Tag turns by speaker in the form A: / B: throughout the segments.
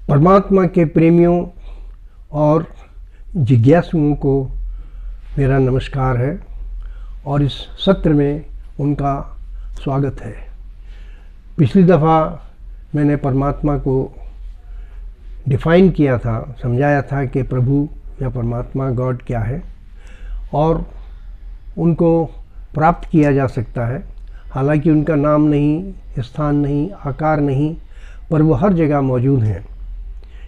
A: परमात्मा के प्रेमियों और जिज्ञासुओं को मेरा नमस्कार है और इस सत्र में उनका स्वागत है। पिछली दफ़ा मैंने परमात्मा को डिफ़ाइन किया था, समझाया था कि प्रभु या परमात्मा गॉड क्या है और उनको प्राप्त किया जा सकता है। हालांकि उनका नाम नहीं, स्थान नहीं, आकार नहीं, पर वो हर जगह मौजूद हैं।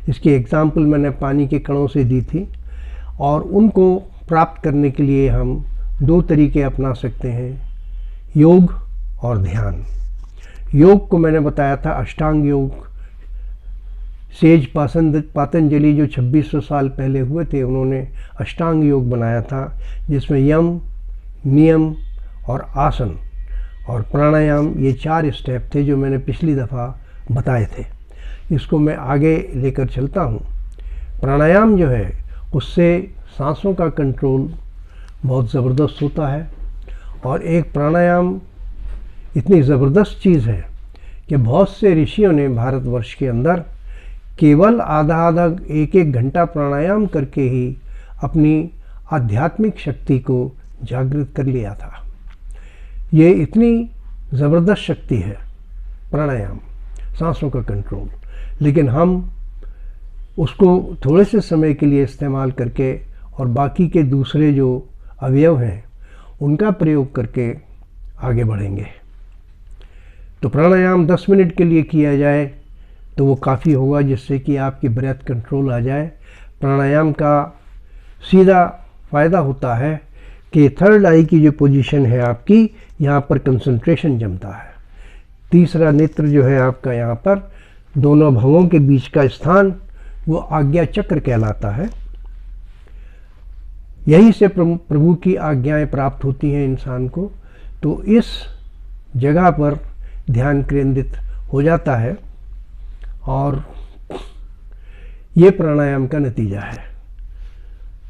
A: इसकी एग्ज़ाम्पल मैंने पानी के कणों से दी थी और उनको प्राप्त करने के लिए हम दो तरीके अपना सकते हैं, योग और ध्यान। योग को मैंने बताया था अष्टांग योग। सेज पातंजलि जो 2600 साल पहले हुए थे, उन्होंने अष्टांग योग बनाया था, जिसमें यम, नियम और आसन और प्राणायाम, ये 4 स्टेप थे जो मैंने पिछली दफ़ा बताए थे। इसको मैं आगे लेकर चलता हूँ। प्राणायाम जो है उससे सांसों का कंट्रोल बहुत ज़बरदस्त होता है और एक प्राणायाम इतनी ज़बरदस्त चीज़ है कि बहुत से ऋषियों ने भारतवर्ष के अंदर केवल आधा 1 घंटा प्राणायाम करके ही अपनी आध्यात्मिक शक्ति को जागृत कर लिया था। ये इतनी ज़बरदस्त शक्ति है प्राणायाम, सांसों का कंट्रोल, लेकिन हम उसको थोड़े से समय के लिए इस्तेमाल करके और बाकी के दूसरे जो अवयव हैं उनका प्रयोग करके आगे बढ़ेंगे। तो प्राणायाम 10 मिनट के लिए किया जाए तो वो काफ़ी होगा, जिससे कि आपकी ब्रेथ कंट्रोल आ जाए। प्राणायाम का सीधा फ़ायदा होता है कि थर्ड आई की जो पोजीशन है आपकी, यहाँ पर कंसंट्रेशन जमता है। तीसरा नेत्र जो है आपका, यहाँ पर दोनों भवों के बीच का स्थान, वो आज्ञा चक्र कहलाता है। यहीं से प्रभु की आज्ञाएं प्राप्त होती हैं इंसान को। तो इस जगह पर ध्यान केंद्रित हो जाता है और ये प्राणायाम का नतीजा है।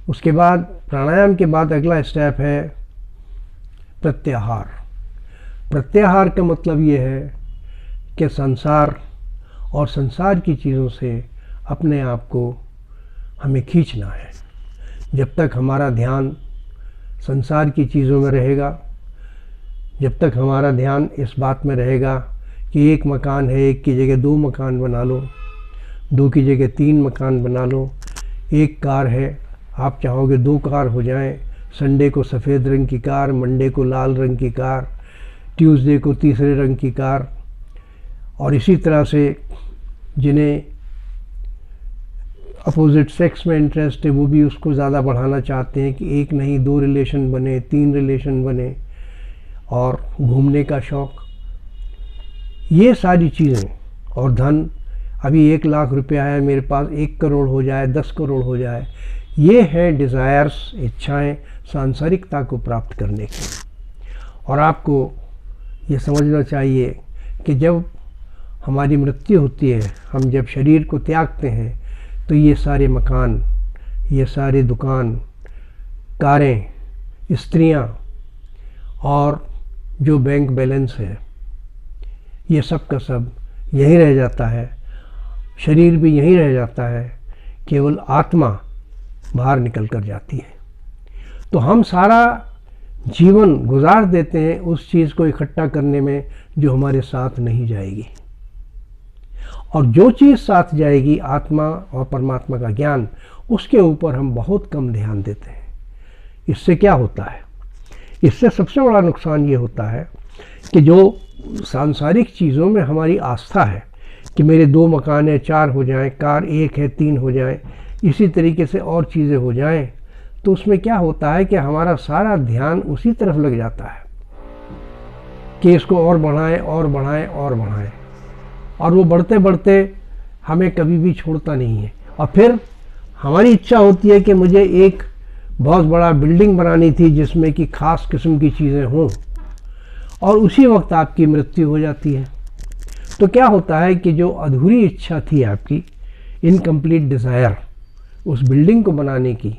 A: उसके बाद प्राणायाम के बाद अगला स्टेप है प्रत्याहार। प्रत्याहार का मतलब ये है कि संसार और संसार की चीज़ों से अपने आप को हमें खींचना है। जब तक हमारा ध्यान संसार की चीज़ों में रहेगा, जब तक हमारा ध्यान इस बात में रहेगा कि एक मकान है, एक की जगह 2 मकान बना लो, 2 की जगह 3 मकान बना लो, एक कार है, आप चाहोगे 2 कार हो जाएं, संडे को सफ़ेद रंग की कार, मंडे को लाल रंग की कार, ट्यूसडे को तीसरे रंग की कार, और इसी तरह से जिन्हें अपोजिट सेक्स में इंटरेस्ट है वो भी उसको ज़्यादा बढ़ाना चाहते हैं कि एक नहीं 2 रिलेशन बने, 3 रिलेशन बने, और घूमने का शौक़, ये सारी चीज़ें, और धन, अभी 1 लाख रुपया है मेरे पास, 1 करोड़ हो जाए, 10 करोड़ हो जाए, ये हैं डिज़ायर्स, इच्छाएं सांसारिकता को प्राप्त करने की। और आपको ये समझना चाहिए कि जब हमारी मृत्यु होती है, हम जब शरीर को त्यागते हैं, तो ये सारे मकान, ये सारे दुकान, कारें, स्त्रियां और जो बैंक बैलेंस है, ये सब का सब यहीं रह जाता है। शरीर भी यहीं रह जाता है, केवल आत्मा बाहर निकल कर जाती है। तो हम सारा जीवन गुजार देते हैं उस चीज़ को इकट्ठा करने में जो हमारे साथ नहीं जाएगी, और जो चीज़ साथ जाएगी, आत्मा और परमात्मा का ज्ञान, उसके ऊपर हम बहुत कम ध्यान देते हैं। इससे क्या होता है? इससे सबसे बड़ा नुकसान ये होता है कि जो सांसारिक चीज़ों में हमारी आस्था है कि मेरे 2 मकान है, 4 हो जाएं, कार 1 है, 3 हो जाएं, इसी तरीके से और चीज़ें हो जाएं, तो उसमें क्या होता है कि हमारा सारा ध्यान उसी तरफ लग जाता है कि इसको और बढ़ाएं और बढ़ाएं और बढ़ाएं, और वो बढ़ते बढ़ते हमें कभी भी छोड़ता नहीं है। और फिर हमारी इच्छा होती है कि मुझे एक बहुत बड़ा बिल्डिंग बनानी थी जिसमें कि खास किस्म की चीज़ें हों, और उसी वक्त आपकी मृत्यु हो जाती है। तो क्या होता है कि जो अधूरी इच्छा थी आपकी, इनकम्प्लीट डिज़ायर उस बिल्डिंग को बनाने की,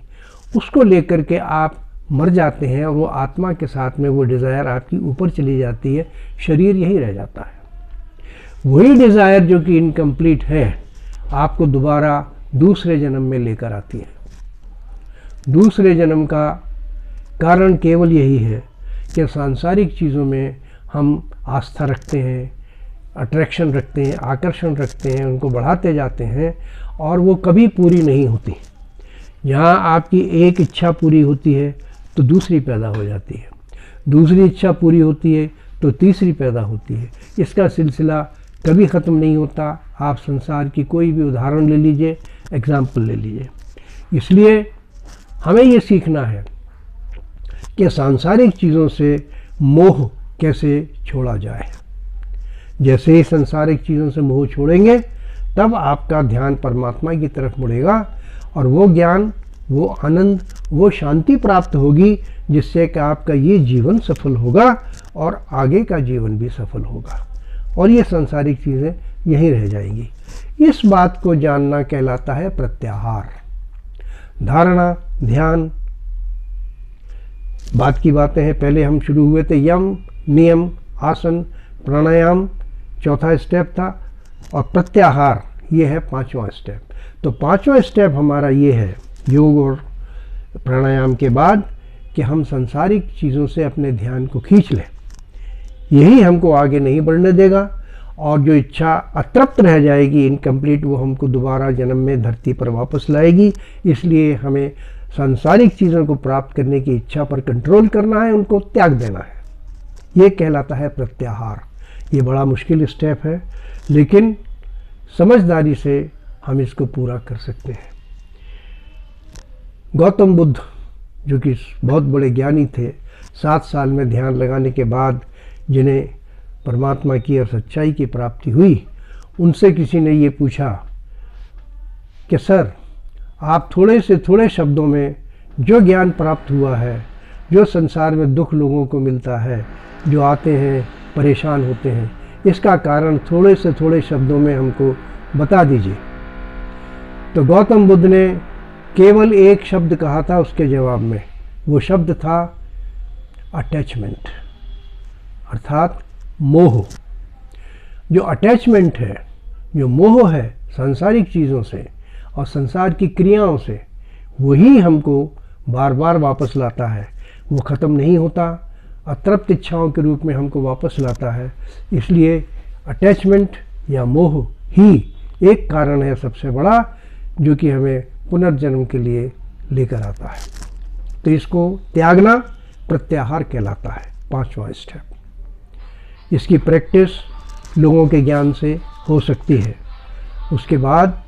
A: उसको लेकर के आप मर जाते हैं और वो आत्मा के साथ में वो डिज़ायर आपकी ऊपर चली जाती है, शरीर यही रह जाता है। वही डिज़ायर जो कि इनकम्प्लीट है आपको दोबारा दूसरे जन्म में लेकर आती है। दूसरे जन्म का कारण केवल यही है कि सांसारिक चीज़ों में हम आस्था रखते हैं, अट्रैक्शन रखते हैं, आकर्षण रखते हैं, उनको बढ़ाते जाते हैं और वो कभी पूरी नहीं होती। जहाँ आपकी एक इच्छा पूरी होती है तो दूसरी पैदा हो जाती है, दूसरी इच्छा पूरी होती है तो तीसरी पैदा होती है। इसका सिलसिला कभी ख़त्म नहीं होता। आप संसार की कोई भी उदाहरण ले लीजिए, एग्जाम्पल ले लीजिए। इसलिए हमें ये सीखना है कि सांसारिक चीज़ों से मोह कैसे छोड़ा जाए। जैसे ही सांसारिक चीज़ों से मोह छोड़ेंगे तब आपका ध्यान परमात्मा की तरफ मुड़ेगा और वो ज्ञान, वो आनंद, वो शांति प्राप्त होगी जिससे कि आपका ये जीवन सफल होगा और आगे का जीवन भी सफल होगा और ये सांसारिक चीज़ें यहीं रह जाएंगी। इस बात को जानना कहलाता है प्रत्याहार। धारणा, ध्यान, बात की बातें हैं। पहले हम शुरू हुए थे यम, नियम, आसन, प्राणायाम चौथा स्टेप था और प्रत्याहार ये है पांचवा स्टेप। तो पांचवा स्टेप हमारा ये है योग और प्राणायाम के बाद कि हम सांसारिक चीज़ों से अपने ध्यान को खींच लें। यही हमको आगे नहीं बढ़ने देगा और जो इच्छा अतृप्त रह जाएगी, इनकम्प्लीट, वो हमको दोबारा जन्म में धरती पर वापस लाएगी। इसलिए हमें सांसारिक चीज़ों को प्राप्त करने की इच्छा पर कंट्रोल करना है, उनको त्याग देना है। ये कहलाता है प्रत्याहार। ये बड़ा मुश्किल स्टेप है लेकिन समझदारी से हम इसको पूरा कर सकते हैं। गौतम बुद्ध जो कि बहुत बड़े ज्ञानी थे, 7 साल में ध्यान लगाने के बाद जिन्हें परमात्मा की और सच्चाई की प्राप्ति हुई, उनसे किसी ने ये पूछा कि सर, आप थोड़े से थोड़े शब्दों में जो ज्ञान प्राप्त हुआ है, जो संसार में दुख लोगों को मिलता है, जो आते हैं परेशान होते हैं, इसका कारण थोड़े से थोड़े शब्दों में हमको बता दीजिए। तो गौतम बुद्ध ने केवल एक शब्द कहा था उसके जवाब में। वो शब्द था अटैचमेंट, अर्थात मोह। जो अटैचमेंट है, जो मोह है सांसारिक चीज़ों से और संसार की क्रियाओं से, वही हमको बार बार वापस लाता है। वो ख़त्म नहीं होता, अतृप्त इच्छाओं के रूप में हमको वापस लाता है। इसलिए अटैचमेंट या मोह ही एक कारण है सबसे बड़ा जो कि हमें पुनर्जन्म के लिए लेकर आता है। तो इसको त्यागना प्रत्याहार कहलाता है, पांचवा स्टेप। इसकी प्रैक्टिस लोगों के ज्ञान से हो सकती है। उसके बाद